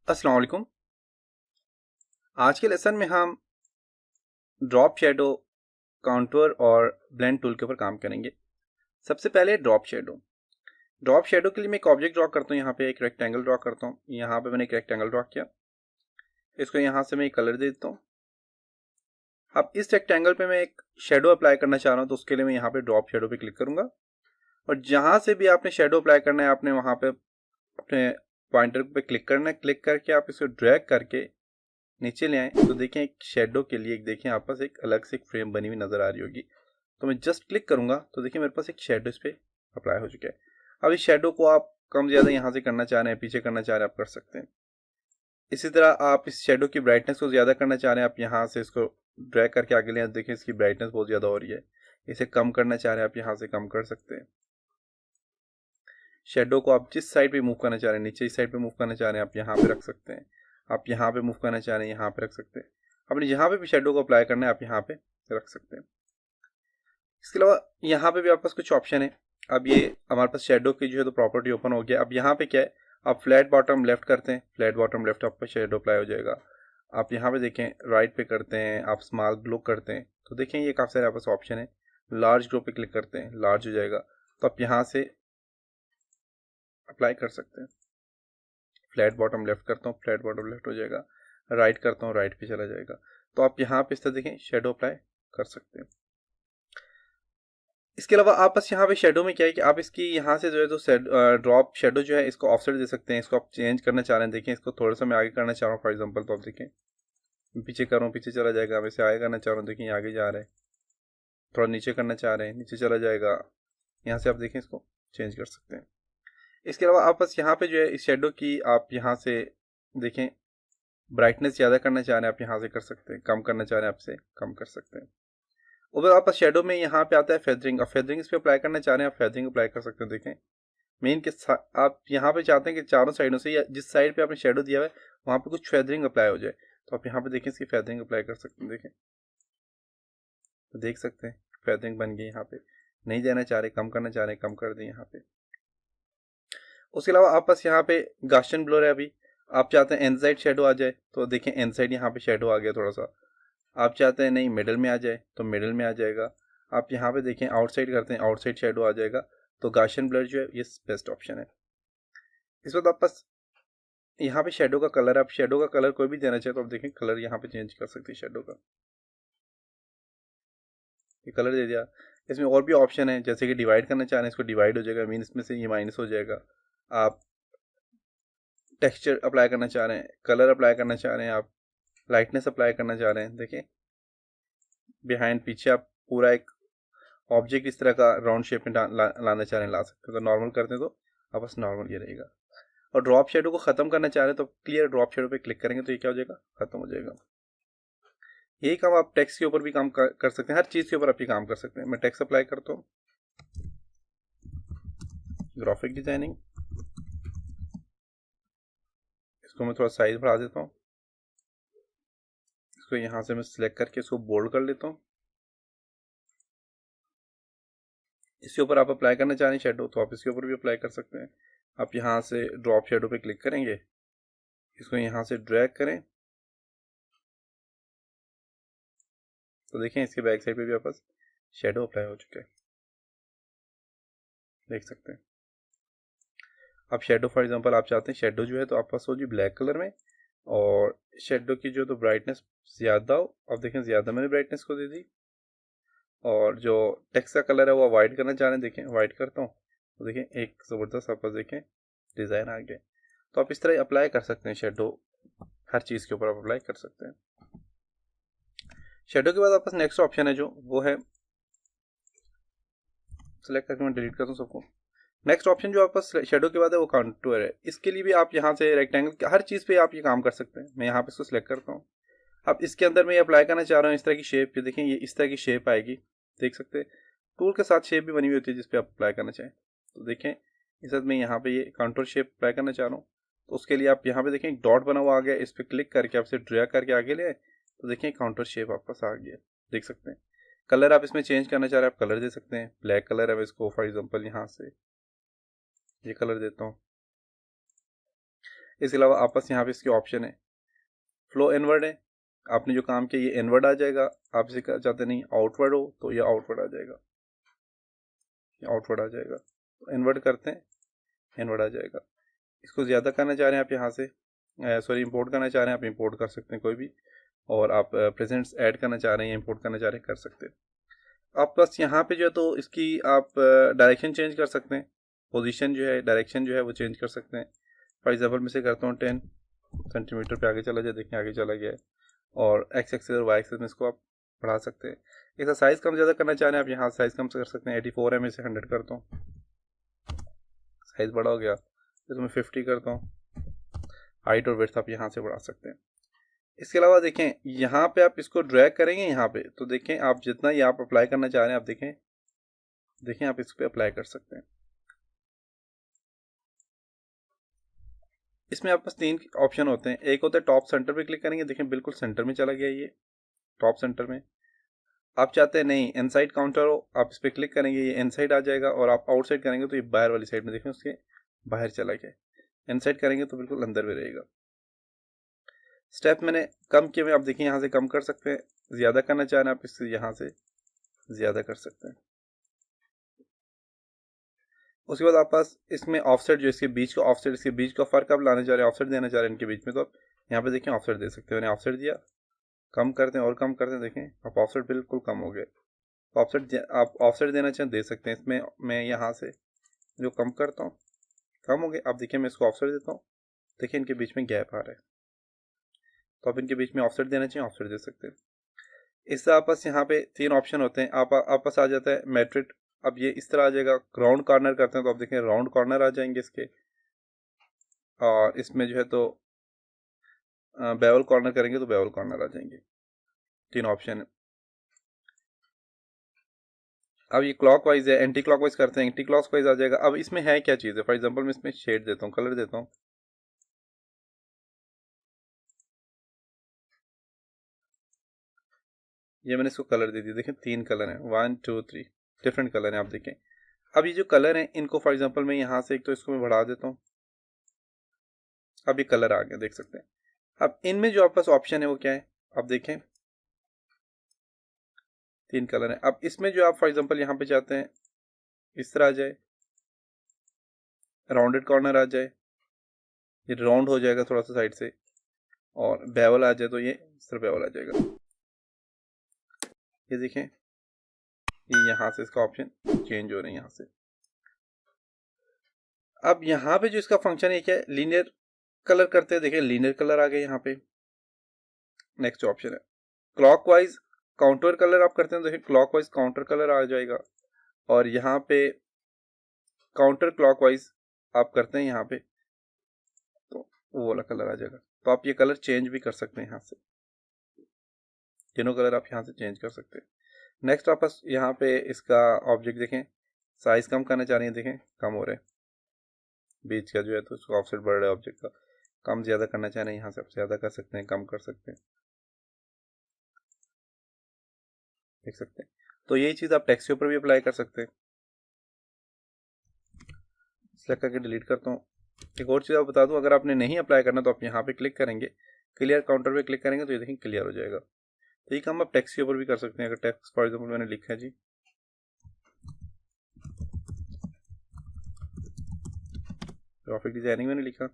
अस्सलाम वालेकुम। आज के लेसन में हम ड्रॉप शेडो, काउंटर और ब्लेंड टूल के ऊपर काम करेंगे। सबसे पहले ड्रॉप शेडो। ड्रॉप शेडो के लिए मैं एक ऑब्जेक्ट ड्रॉ करता हूँ। यहाँ पे एक रेक्टेंगल ड्रॉ करता हूँ। यहाँ पे मैंने एक रेक्टेंगल ड्रॉ किया। इसको यहाँ से मैं एक कलर दे देता हूँ। अब इस रेक्टेंगल पे मैं एक शेडो अप्लाई करना चाह रहा हूँ, तो उसके लिए मैं यहाँ पे ड्रॉप शेडो पे क्लिक करूंगा। और जहाँ से भी आपने शेडो अप्लाई करना है, आपने वहाँ पे अपने पॉइंटर पे क्लिक करना है। क्लिक करके आप इसको ड्रैग करके नीचे ले आए तो देखें एक शेडो के लिए देखें आप पास एक अलग से एक फ्रेम बनी हुई नजर आ रही होगी। तो मैं जस्ट क्लिक करूंगा तो देखिए मेरे पास एक शेडो इस पे अप्लाई हो चुका है। अब इस शेडो को आप कम ज़्यादा यहाँ से करना चाह रहे हैं, पीछे करना चाह रहे हैं, आप कर सकते हैं। इसी तरह आप इस शेडो की ब्राइटनेस को ज़्यादा करना चाह रहे हैं, आप यहाँ से इसको ड्रैग करके आगे ले आए। देखिए इसकी ब्राइटनेस बहुत ज़्यादा हो रही है। इसे कम करना चाह रहे हैं, आप यहाँ से कम कर सकते हैं। शेडो को आप जिस साइड पे मूव करना चाह रहे हैं, नीचे इस साइड पे मूव करना चाह रहे हैं, आप यहाँ पे रख सकते हैं। आप यहाँ पे मूव करना चाह रहे हैं, यहाँ पे रख सकते हैं। आपने यहाँ पे भी शेडो को अप्लाई करना है, आप यहाँ पे रख सकते हैं। इसके अलावा यहाँ पे भी आपके पास कुछ ऑप्शन है। अब ये हमारे पास शेडो की जो है तो प्रॉपर्टी ओपन हो गया। अब यहाँ पे क्या है, आप फ्लैट बॉटम लेफ्ट करते हैं, फ्लैट बॉटम लेफ्ट आपका शेडो अप्लाई हो जाएगा। आप यहाँ पे देखें राइट पे करते हैं, आप स्मॉल ग्लो करते हैं, तो देखें ये काफ़ी सारे आपके पास ऑप्शन है। लार्ज ग्लो पे क्लिक करते हैं, लार्ज हो जाएगा, तो आप यहाँ से अप्लाई कर सकते हैं। फ्लैट बॉटम लेफ्ट करता हूँ, फ्लैट बॉटम लेफ्ट हो जाएगा। राइट करता हूँ, राइट पे चला जाएगा। तो आप यहाँ पे इस तरह देखें शेडो अप्लाई कर सकते हैं। इसके अलावा आप बस यहाँ पे शेडो में क्या है कि आप इसकी यहाँ से जो है तो ड्रॉप शेडो जो है इसको ऑफसेट दे सकते हैं। इसको आप चेंज करना चाह रहे हैं, देखें इसको थोड़ा सा मैं आगे करना चाह रहा हूँ फॉर एग्जांपल, तो आप देखें पीछे कर रहा हूँ, पीछे चला जाएगा। मैं इसे आगे करना चाह रहा हूँ, देखिए आगे जा रहा है। थोड़ा नीचे करना चाह रहे हैं, नीचे चला जाएगा। यहाँ से आप देखें इसको चेंज कर सकते हैं। इसके अलावा आप बस यहाँ पे जो है इस शेडो की आप यहाँ से देखें ब्राइटनेस ज़्यादा करना चाह रहे हैं, आप यहाँ से कर सकते हैं। कम करना चाह रहे हैं, आपसे कम कर सकते हैं। और आप शेडो में यहाँ पे आता है फेदरिंग। अब फेदरिंग इस पर अप्लाई करना चाह रहे हैं, आप फेदरिंग अप्लाई कर सकते हैं। देखें मेन के आप यहाँ पे चाहते हैं कि चारों साइडों से या जिस साइड पे आपने शेडो दिया हुआ है वहाँ पे कुछ फेदरिंग अप्लाई हो जाए, तो आप यहाँ पे देखें इसकी फेदरिंग अप्लाई कर सकते हैं। देखें तो देख सकते हैं फेदरिंग बन गई। यहाँ पे नहीं देना चाह रहे, कम करना चाह रहे हैं, कम कर दें यहाँ पे। उसके अलावा आप बस यहाँ पे गास्टन ब्लोर है। अभी आप चाहते हैं एन साइड शेडो आ जाए, तो देखें एन साइड यहाँ पे शेडो आ गया थोड़ा सा। आप चाहते हैं नहीं मिडल में आ जाए, तो मिडल में आ जाएगा। आप यहाँ पे देखें आउटसाइड करते हैं, आउटसाइड शेडो आ जाएगा। तो गास्टन ब्लर जो है ये बेस्ट ऑप्शन है। इस वक्त आप बस यहाँ पे शेडो का कलर, आप शेडो का कलर कोई भी देना चाहे तो आप देखें कलर यहाँ पे चेंज कर सकते हैं शेडो का। ये कलर दे दिया। इसमें और भी ऑप्शन है, जैसे कि डिवाइड करना चाह रहे हैं, इसको डिवाइड हो जाएगा, मीन इसमें से ये माइनस हो जाएगा। आप टेक्सचर अप्लाई करना चाह रहे हैं, कलर अप्लाई करना चाह रहे हैं, आप लाइटनेस अप्लाई करना चाह रहे हैं, देखें बिहाइंड पीछे आप पूरा एक ऑब्जेक्ट इस तरह का राउंड शेप में लाना चाह रहे हैं, ला सकते हैं। तो नॉर्मल करते हैं तो आप बस नॉर्मल ये रहेगा। और ड्रॉप शेडो को खत्म करना चाह रहे हैं तो क्लियर ड्रॉप शेडो पे क्लिक करेंगे तो ये क्या हो जाएगा, खत्म हो जाएगा। यही काम आप टेक्स्ट के ऊपर भी काम कर सकते हैं, हर चीज़ के ऊपर आप ये काम कर सकते हैं। मैं टेक्स्ट अप्लाई करता हूँ, ग्राफिक डिजाइनिंग, इसको मैं थोड़ा साइज बढ़ा देता हूँ। इसको यहाँ से मैं सिलेक्ट करके इसको बोल्ड कर लेता हूँ। इसके ऊपर आप अप्लाई करना चाह रहे हैं शेडो, तो आप इसके ऊपर भी अप्लाई कर सकते हैं। आप यहाँ से ड्रॉप शेडो पे क्लिक करेंगे, इसको यहाँ से ड्रैग करें, तो देखें इसके बैक साइड पे भी आपस शेडो अप्लाई हो चुका है, देख सकते हैं। अब शेडो फॉर एग्जांपल आप चाहते हैं शेडो जो है तो आपके पास हो जी ब्लैक कलर में, और शेडो की जो तो ब्राइटनेस ज़्यादा हो, अब देखें ज़्यादा मैंने ब्राइटनेस को दे दी। और जो टेक्स्ट का कलर है वो वाइट करना चाह रहे हैं, देखें वाइट करता हूँ, तो देखें एक ज़बरदस्त आपका देखें डिज़ाइन आ गया। तो आप इस तरह अप्लाई कर सकते हैं शेडो, हर चीज़ के ऊपर आप अप्लाई कर सकते हैं। शेडो के बाद आपके पास नेक्स्ट ऑप्शन है जो वो है, सेलेक्ट करके मैं डिलीट करता हूँ सबको। नेक्स्ट ऑप्शन जो आपके पास शेडो के बाद है वो कंटूर है। इसके लिए भी आप यहाँ से रेक्टेंगल हर चीज़ पे आप ये काम कर सकते हैं। मैं यहाँ पे इसको सिलेक्ट करता हूँ। अब इसके अंदर मैं अप्लाई करना चाह रहा हूँ इस तरह की शेप, देखें ये इस तरह की शेप आएगी, देख सकते हैं। टूल के साथ शेप भी बनी हुई होती है जिस पे आप अप्लाई करना चाहें। तो देखें इस साथ मैं यहाँ पे ये काउंटर शेप अप्लाई करना चाह रहा हूँ, तो उसके लिए आप यहाँ पे देखें एक डॉट बना हुआ आ गया, इस पर क्लिक करके आपसे ड्रैग करके आगे ले, तो देखें काउंटर शेप आपके पास आ गया, देख सकते हैं। कलर आप इसमें चेंज करना चाह रहे हैं, आप कलर दे सकते हैं। ब्लैक कलर है, मैं इसको फॉर एग्जाम्पल यहाँ से ये कलर देता हूँ। इसके अलावा आपस यहाँ पे इसके ऑप्शन है, फ्लो इनवर्ड है, आपने जो काम किया ये इनवर्ड आ जाएगा, आप इसे चाहते नहीं आउटवर्ड हो तो ये आउटवर्ड आ जाएगा, आउटवर्ड आ जाएगा। इन्वर्ट करते हैं, इनवर्ड आ जाएगा। इसको ज़्यादा करना चाह रहे हैं आप यहाँ से, सॉरी इंपोर्ट करना चाह रहे हैं आप इंपोर्ट कर सकते हैं कोई भी, और आप प्रेजेंट्स ऐड करना चाह रहे हैं इंपोर्ट करना चाह रहे हैं कर सकते हैं आप। बस यहाँ पे जो है तो इसकी आप डायरेक्शन चेंज कर सकते हैं, पोजीशन जो है डायरेक्शन जो है वो चेंज कर सकते हैं। फॉर एग्जांपल मैं से करता हूँ 10 सेंटीमीटर पे आगे चला जाए, देखिए आगे चला गया है, और एक्स एक्सिस और वाई एक्सिस में इसको आप बढ़ा सकते हैं। इसका साइज़ कम ज़्यादा करना चाह रहे हैं आप यहाँ साइज़ कम कर सकते हैं, 84 है मैं इसे 100 करता हूँ, साइज़ बड़ा हो गया, तो मैं 50 करता हूँ। हाइट और विड्थ आप यहाँ से बढ़ा सकते हैं। इसके अलावा देखें यहाँ पे आप इसको ड्रैग करेंगे यहाँ पे, तो देखें आप जितना ये आप अप्लाई करना चाह रहे हैं आप देखें आप इस पे अप्लाई कर सकते हैं। इसमें आपके पास 3 ऑप्शन होते हैं, एक होता है टॉप सेंटर पे क्लिक करेंगे, देखें बिल्कुल सेंटर में चला गया ये टॉप सेंटर में। आप चाहते हैं नहीं इनसाइड काउंटर हो, आप इस पर क्लिक करेंगे ये इनसाइड आ जाएगा, और आप आउटसाइड करेंगे तो ये बाहर वाली साइड में, देखें उसके बाहर चला गया। इनसाइड करेंगे तो बिल्कुल अंदर में रहेगा। स्टेप मैंने कम किए हुए, आप देखिए यहाँ से कम कर सकते हैं, ज़्यादा करना चाह रहे हैं आप इससे यहाँ से ज़्यादा कर सकते हैं। उसके बाद आप पास इसमें ऑफसेट जो इसके बीच का ऑफसेट, इसके बीच का फर्क आप लाना चाह रहे हैं, ऑफसेट देना चाह रहे हैं इनके बीच में, तो आप यहाँ पे देखें ऑफसेट दे सकते हैं। मैंने ऑफसेट दिया, कम करते हैं और कम करते हैं, देखें आप ऑफसेट बिल्कुल कम हो गए। ऑफसेट आप ऑफसेट देना चाहें दे सकते हैं। इसमें मैं यहाँ से जो कम करता हूँ कम हो गए, आप देखिए मैं इसको ऑफसेट देता हूँ, देखिए इनके बीच में गैप आ रहा है, तो आप इनके बीच में ऑफसेट देना चाहिए ऑफसेट दे सकते हैं। इससे आपस यहाँ पे 3 ऑप्शन होते हैं, आप आपस आ जाता है मैट्रिक। अब ये इस तरह आ जाएगा, राउंड कॉर्नर करते हैं तो आप देखें राउंड कॉर्नर आ जाएंगे इसके, और इसमें जो है तो बेवल कॉर्नर करेंगे तो बेवल कॉर्नर आ जाएंगे। 3 ऑप्शन है। अब ये क्लॉकवाइज है, एंटी क्लॉकवाइज करते हैं एंटी क्लॉकवाइज आ जाएगा। अब इसमें है क्या चीज़ है, फॉर एग्जांपल मैं इसमें शेड देता हूँ, कलर देता हूँ, ये मैंने इसको कलर दे दिया, देखें 3 कलर हैं, 1 2 3 डिफरेंट कलर हैं आप देखें। अब ये जो कलर हैं इनको फॉर एग्जांपल मैं यहाँ से एक तो इसको मैं बढ़ा देता हूँ, अब ये कलर आ गया देख सकते हैं। अब इनमें जो आपके पास ऑप्शन है वो क्या है, आप देखें 3 कलर हैं। अब इसमें जो आप फॉर एग्जांपल यहाँ पे चाहते हैं इस तरह आ जाए, राउंडेड कॉर्नर आ जाए, ये राउंड हो जाएगा थोड़ा सा साइड से, और बेवल आ जाए तो ये इस तरह बेवल आ जाएगा। ये देखें ये यहाँ से इसका ऑप्शन चेंज हो रहे हैं यहाँ से। अब यहाँ पे जो इसका फंक्शन है क्या है, लीनियर कलर करते हैं, देखिए लीनियर कलर आ गए यहाँ पे। नेक्स्ट ऑप्शन है क्लॉकवाइज काउंटर कलर आप करते हैं, देखिए क्लॉकवाइज काउंटर कलर आ जाएगा, और यहाँ पे काउंटर क्लॉकवाइज आप करते हैं यहाँ पे तो वो वाला कलर आ जाएगा। तो आप ये कलर चेंज भी कर सकते हैं यहाँ से, तीनों कलर आप यहाँ से चेंज कर सकते हैं। नेक्स्ट आप बस यहाँ पे इसका ऑब्जेक्ट देखें, साइज कम करना चाह रहे हैं, देखें कम हो रहे हैं बीच का जो है, तो उसका ऑफसेट बढ़ रहा है ऑब्जेक्ट का, कम ज़्यादा करना चाह रहे हैं यहाँ से आप ज़्यादा कर सकते हैं, कम कर सकते हैं, देख सकते हैं। तो यही चीज़ आप टेक्स्ट के ऊपर भी अप्लाई कर सकते हैं। सेलेक्ट करके डिलीट करता हूँ। एक और चीज़ आप बता दूँ, अगर आपने नहीं अप्लाई करना तो आप यहाँ पे क्लिक करेंगे, क्लियर काउंटर पे क्लिक करेंगे तो ये देखें क्लियर हो जाएगा। तो ये काम आप टेक्स्ट के ऊपर भी कर सकते हैं। अगर टेक्स्ट फॉर एग्जाम्पल मैंने लिखा है जी ग्राफिक डिजाइनिंग मैंने लिखा,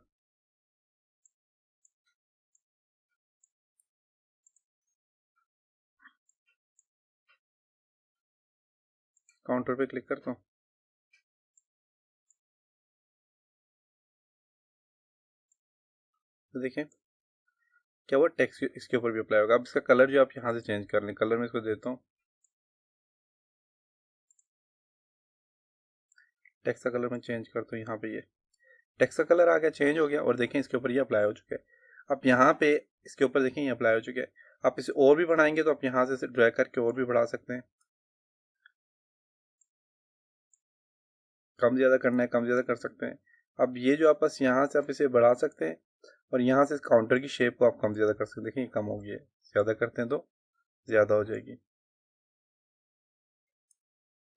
काउंटर पे क्लिक करता हूँ, तो देखें क्या हुआ, टेक्स्ट इसके ऊपर भी अप्लाई होगा। अब इसका कलर जो आप यहाँ से चेंज कर लें, कलर में इसको देता हूँ, टेक्स्ट का कलर मैं चेंज करता हूँ, यहाँ पे ये टेक्स्ट का कलर आ गया, चेंज हो गया, और देखें इसके ऊपर ये अप्लाई हो चुका है। अब यहाँ पे इसके ऊपर देखें ये अप्लाई हो चुका है। आप इसे और भी बढ़ाएंगे तो आप यहाँ से ड्रैग करके और भी बढ़ा सकते हैं, कम ज़्यादा करना है कम ज़्यादा कर सकते हैं। अब ये जो आप बस यहाँ से आप इसे बढ़ा सकते हैं, और यहाँ से इस काउंटर की शेप को आप कम ज़्यादा कर सकते हैं, देखिए कम हो गया है, ज़्यादा करते हैं तो ज़्यादा हो जाएगी,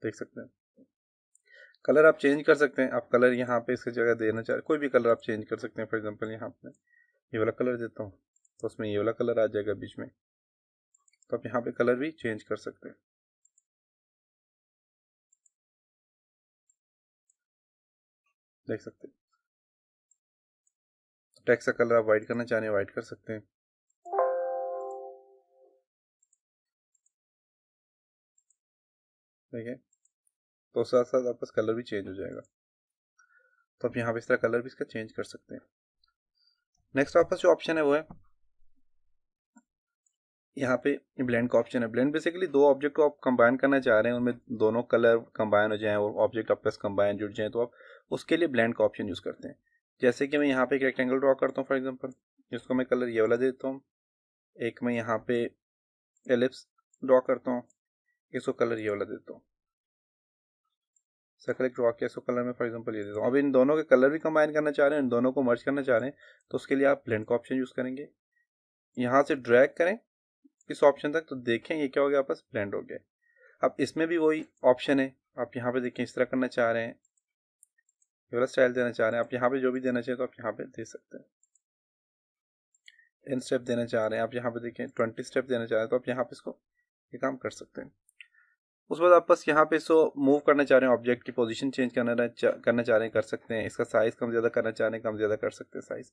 देख सकते हैं। कलर आप चेंज कर सकते हैं, आप कलर यहाँ पे इसकी जगह देना चाह रहे कोई भी कलर आप चेंज कर सकते हैं। फॉर एग्जांपल यहाँ पे ये वाला कलर देता हूँ तो उसमें ये वाला कलर आ जाएगा बीच में, तो आप यहाँ पे कलर भी चेंज कर सकते हैं, देख सकते हैं। टेक्स्ट का कलर आप वाइट करना चाह रहे हैं वाइट कर सकते हैं। ठीक है, तो साथ साथ आपका कलर भी चेंज हो जाएगा, तो आप यहाँ पे इस तरह कलर भी इसका चेंज कर सकते हैं। नेक्स्ट आपका जो ऑप्शन है वो है यहाँ पे ब्लेंड का ऑप्शन है। ब्लेंड बेसिकली दो ऑब्जेक्ट को आप कंबाइन करना चाह रहे हैं, उनमें दोनों कलर कंबाइन हो जाएं और ऑब्जेक्ट आपस कंबाइन जुड़ जाएं, तो आप उसके लिए ब्लेंड का ऑप्शन यूज़ करते हैं। जैसे कि मैं यहाँ पे एक रेक्टेंगल ड्रॉ करता हूँ फॉर एग्जांपल, जिसको मैं कलर ये वाला दे देता हूँ। एक मैं यहाँ पे एलिप्स ड्रॉ करता हूँ, इसको कलर ये वाला देता हूँ। सर्कल एक ड्रॉ किया, इसको कलर में फॉर एग्जांपल ये देता हूँ। अब इन दोनों के कलर भी कंबाइन करना चाह रहे हैं, इन दोनों को मर्ज करना चाह रहे हैं, तो उसके लिए आप ब्लेंड का ऑप्शन यूज़ करेंगे। यहाँ से ड्रैग करें इस ऑप्शन तक, तो देखें ये क्या हो गया, आपस ब्लेंड हो गया। अब इसमें भी वही ऑप्शन है, आप यहाँ पे देखें इस तरह करना चाह रहे हैं, ये वाला स्टाइल देना चाह रहे हैं, आप यहाँ पे जो भी देना चाहिए तो आप यहाँ पे दे सकते हैं। 10 स्टेप देना चाह रहे हैं आप यहाँ पे देखें, 20 स्टेप देना चाह रहे हैं तो आप यहाँ पे इसको ये काम कर सकते हैं। उसके बाद आप बस यहाँ पे इसको मूव करना चाह रहे हैं, ऑब्जेक्ट की पोजीशन चेंज करना चाह रहे हैं, कर सकते हैं। इसका साइज कम ज़्यादा करना चाह रहे हैं, कम ज़्यादा कर सकते हैं साइज।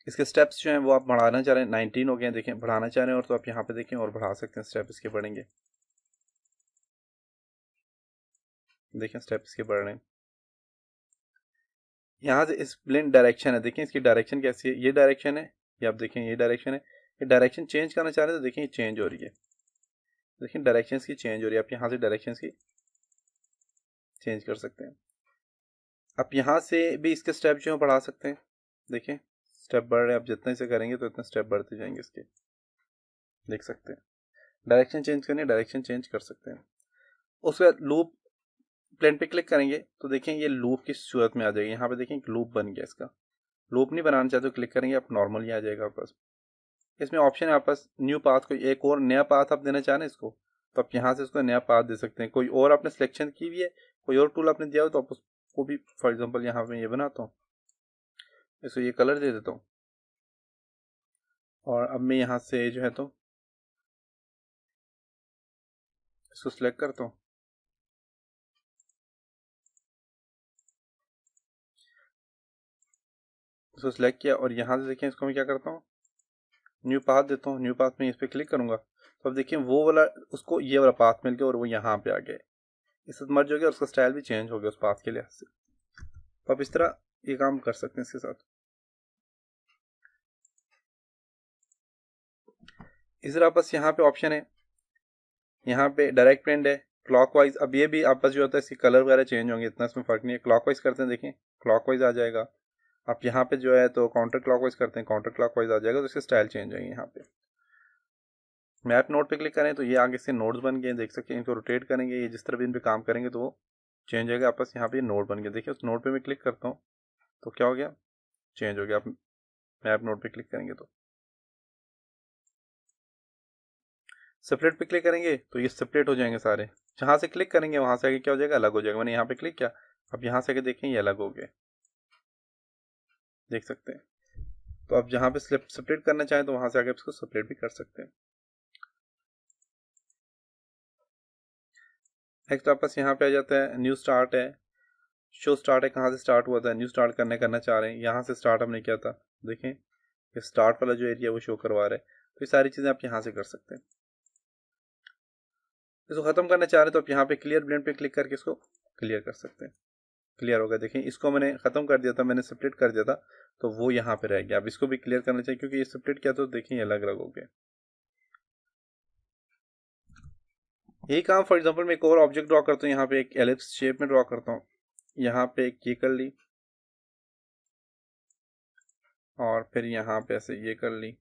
इसके स्टेप्स जो हैं वो आप बढ़ाना चाह रहे हैं, 19 हो गए हैं देखें, बढ़ाना चाह रहे हैं और तो आप यहाँ पे देखें और बढ़ा सकते हैं, स्टेप इसके बढ़ेंगे, देखें स्टेप इसके बढ़ रहे हैं। यहाँ से इस ब्लेंड डायरेक्शन है, देखें इसकी डायरेक्शन कैसी है, ये डायरेक्शन है, ये आप देखें ये डायरेक्शन है। ये डायरेक्शन चेंज करना चाह रहे हैं तो देखें ये चेंज हो रही है, देखें डायरेक्शन की चेंज हो रही है। आप यहाँ से डायरेक्शन की चेंज कर सकते हैं। आप यहाँ से भी इसके स्टेप जो है बढ़ा सकते हैं, देखें स्टेप बढ़ रहे हैं, आप जितना इसे करेंगे तो इतना स्टेप बढ़ते जाएंगे इसके, देख सकते हैं। डायरेक्शन चेंज करनी है, डायरेक्शन चेंज कर सकते हैं। उसके बाद लूप प्लेन पे क्लिक करेंगे तो देखें ये लूप की सूरत में आ जाएगी। यहाँ पे देखें एक लूप बन गया इसका। लूप नहीं बनाना चाहते तो क्लिक करेंगे, आप नॉर्मल ही आ जाएगा आपके पास। इसमें ऑप्शन है आपस न्यू पाथ, कोई एक और नया पाथ आप देना चाह रहे हैं इसको, तो आप यहाँ से इसको नया पाथ दे सकते हैं। कोई और आपने सिलेक्शन की हुई है, कोई और टूल आपने दिया हो तो आप उसको भी, फॉर एग्जांपल यहाँ पे ये बनाता हूँ, इसको ये कलर दे देता हूँ और अब मैं यहाँ से जो है तो इसको सिलेक्ट करता हूँ, इसको सिलेक्ट किया और यहाँ से देखें इसको मैं क्या करता हूँ, न्यू पाथ देता हूँ। न्यू पाथ में इस पर क्लिक करूँगा तो अब देखिए वो वाला उसको ये वाला पाथ मिल गया और वो यहाँ पे आ गया, इससे मर्ज हो गया और उसका स्टाइल भी चेंज हो गया उस पाथ के लिहाज से। तो आप इस तरह ये काम कर सकते हैं इसके साथ। इस तरह बस यहाँ पे ऑप्शन है, यहाँ पे डायरेक्ट प्रिंट है, क्लॉकवाइज। अब ये भी आपस जो होता है इसके कलर वगैरह चेंज होंगे, इतना इसमें फर्क नहीं है। क्लॉकवाइज करते हैं, देखें क्लॉकवाइज आ जाएगा। आप यहाँ पे जो है तो काउंटर क्लॉकवाइज करते हैं, काउंटर क्लॉकवाइज आ जाएगा, तो इसके स्टाइल चेंज होंगे। यहाँ पे मैप नोड पे क्लिक करें तो ये आगे से नोड्स बन गए, देख सकते हैं। इनको रोटेट करेंगे, ये जिस तरह भी इन पे काम करेंगे तो वो चेंज होगा आपस। यहाँ पे नोड बन गया, देखिए उस नोड पे मैं क्लिक करता हूँ तो क्या हो गया, चेंज हो गया। आप मैप नोड पे क्लिक करेंगे तो सेपरेट पे क्लिक करेंगे तो ये सेपरेट हो जाएंगे सारे। जहाँ से क्लिक करेंगे वहाँ से आगे क्या हो जाएगा, अलग हो जाएगा। मैंने यहाँ पे क्लिक किया, अब यहाँ से आगे देखें ये अलग हो गए, देख सकते हैं। तो आप जहाँ पे सेपरेट करना चाहें तो वहाँ से आगे इसको सेपरेट भी कर सकते हैं। नेक्स्ट आपस यहाँ पे आ जाता है न्यू स्टार्ट है, शो स्टार्ट है, कहाँ से स्टार्ट हुआ था, न्यू स्टार्ट करना चाह रहे हैं, यहाँ से स्टार्ट हमने किया था, देखें ये स्टार्ट वाला जो एरिया वो शो करवा रहा है। तो ये सारी चीज़ें आप यहाँ से कर सकते हैं। इसको ख़त्म करना चाह रहे हैं तो आप यहाँ पे क्लियर ब्लेंड पे क्लिक करके इसको क्लियर कर सकते हैं। क्लियर होगा, देखें इसको मैंने ख़त्म कर दिया था, मैंने सेपरेट कर दिया था तो वो यहाँ पे रह गया। अब इसको भी क्लियर करना चाहिए क्योंकि ये सेपरेट किया तो देखें अलग अलग हो गया। यही काम फॉर एग्जांपल मैं एक और ऑब्जेक्ट ड्रॉ करता हूँ, यहाँ पे एक एलिप्स शेप में ड्रॉ करता हूँ, यहाँ पे एक ये कर ली और फिर यहाँ पे ऐसे ये कर ली,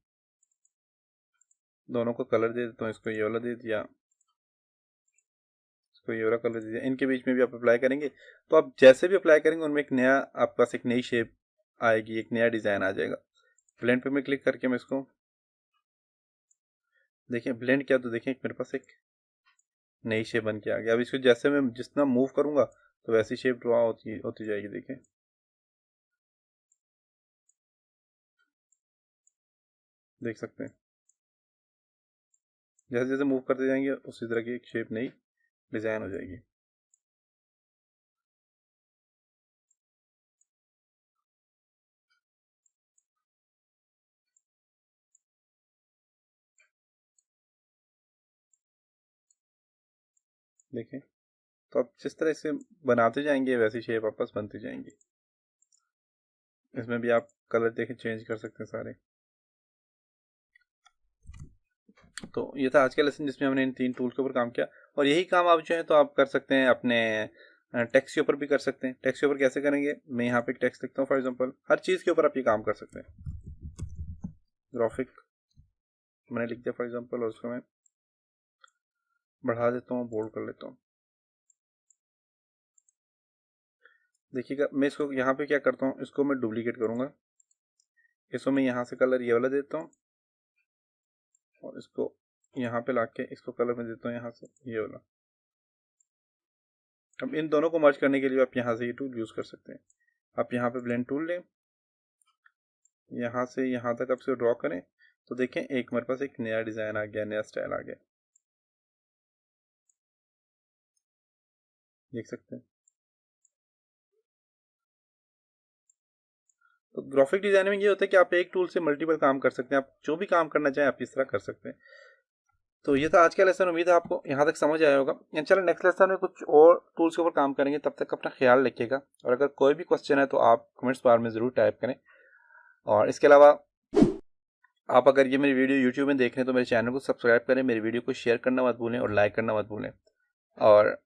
दोनों को कलर दे देता हूँ। इसको ये वाला दे दिया, इसको ये वाला कलर दे दिया। इनके बीच में भी आप अप्लाई करेंगे तो आप जैसे भी अप्लाई करेंगे उनमें एक नया आपके पास एक नई शेप आएगी, एक नया डिज़ाइन आ जाएगा। ब्लेंड पे मैं क्लिक करके मैं इसको देखें ब्लेंड किया तो देखें मेरे पास एक नई शेप बन के आ गया। अब इसको जैसे मैं जितना मूव करूँगा तो वैसी शेप ड्रॉ होती होती जाएगी, देखें। देख सकते हैं जैसे जैसे मूव करते जाएंगे उसी तरह की एक शेप नई डिज़ाइन हो जाएगी। देखें, तो आप जिस तरह से बनाते जाएंगे वैसी शेप आपस बनती जाएंगी। इसमें भी आप कलर देखें चेंज कर सकते हैं सारे। तो ये था आज का लेसन जिसमें हमने इन 3 टूल के ऊपर काम किया, और यही काम आप जो है तो आप कर सकते हैं अपने टेक्स्ट के ऊपर भी कर सकते हैं। टेक्स्ट के ऊपर कैसे करेंगे, मैं यहाँ पे एक टेक्स्ट लिखता हूँ फॉर एग्जांपल, हर चीज़ के ऊपर आप ये काम कर सकते हैं। ग्राफिक मैंने लिख दिया फॉर एग्जांपल, और उसको मैं बढ़ा देता हूँ, बोल्ड कर लेता हूँ। देखिएगा मैं इसको यहाँ पे क्या करता हूँ, इसको मैं डुप्लीकेट करूँगा, इसको मैं यहाँ से कलर ये वाला देता हूँ, और इसको यहाँ पे ला के इसको कलर में देता हूँ यहाँ से ये वाला। अब इन दोनों को मर्ज करने के लिए आप यहाँ से ये टूल यूज़ कर सकते हैं। आप यहाँ पे ब्लेंड टूल लें, यहाँ से यहाँ तक आप इसको ड्रॉ करें, तो देखें एक मेरे पास एक नया डिज़ाइन आ गया, नया स्टाइल आ गया, देख सकते हैं। तो ग्राफिक डिजाइन में ये होता है कि आप एक टूल से मल्टीपल काम कर सकते हैं, आप जो भी काम करना चाहें आप इस तरह कर सकते हैं। तो ये था आज का लेसन, उम्मीद है आपको यहाँ तक समझ आया होगा। चलो नेक्स्ट लेसन में कुछ और टूल्स के ऊपर काम करेंगे, तब तक अपना ख्याल रखिएगा, और अगर कोई भी क्वेश्चन है तो आप कमेंट्स बार में ज़रूर टाइप करें। और इसके अलावा आप अगर ये मेरी वीडियो यूट्यूब में देख रहे हैं तो मेरे चैनल को सब्सक्राइब करें, मेरी वीडियो को शेयर करना मत भूलें और लाइक करना मत भूलें। और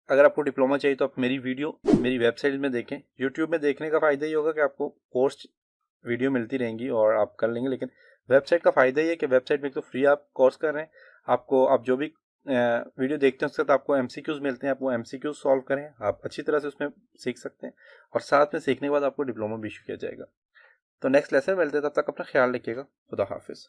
अगर आपको डिप्लोमा चाहिए तो आप मेरी वीडियो मेरी वेबसाइट में देखें। यूट्यूब में देखने का फ़ायदा ये होगा कि आपको कोर्स वीडियो मिलती रहेंगी और आप कर लेंगे, लेकिन वेबसाइट का फ़ायदा ये है कि वेबसाइट में तो फ्री आप कोर्स कर रहे हैं, आपको आप जो भी वीडियो देखते हैं उसके साथ आपको MCQs मिलते हैं, आप वो MCQs सॉल्व करें, आप अच्छी तरह से उसमें सीख सकते हैं, और साथ में सीखने के बाद आपको डिप्लोमा भी इशू किया जाएगा। तो नेक्स्ट लेसन मिलते हैं, तब तक अपना ख्याल रखिएगा। खुदा हाफिज़।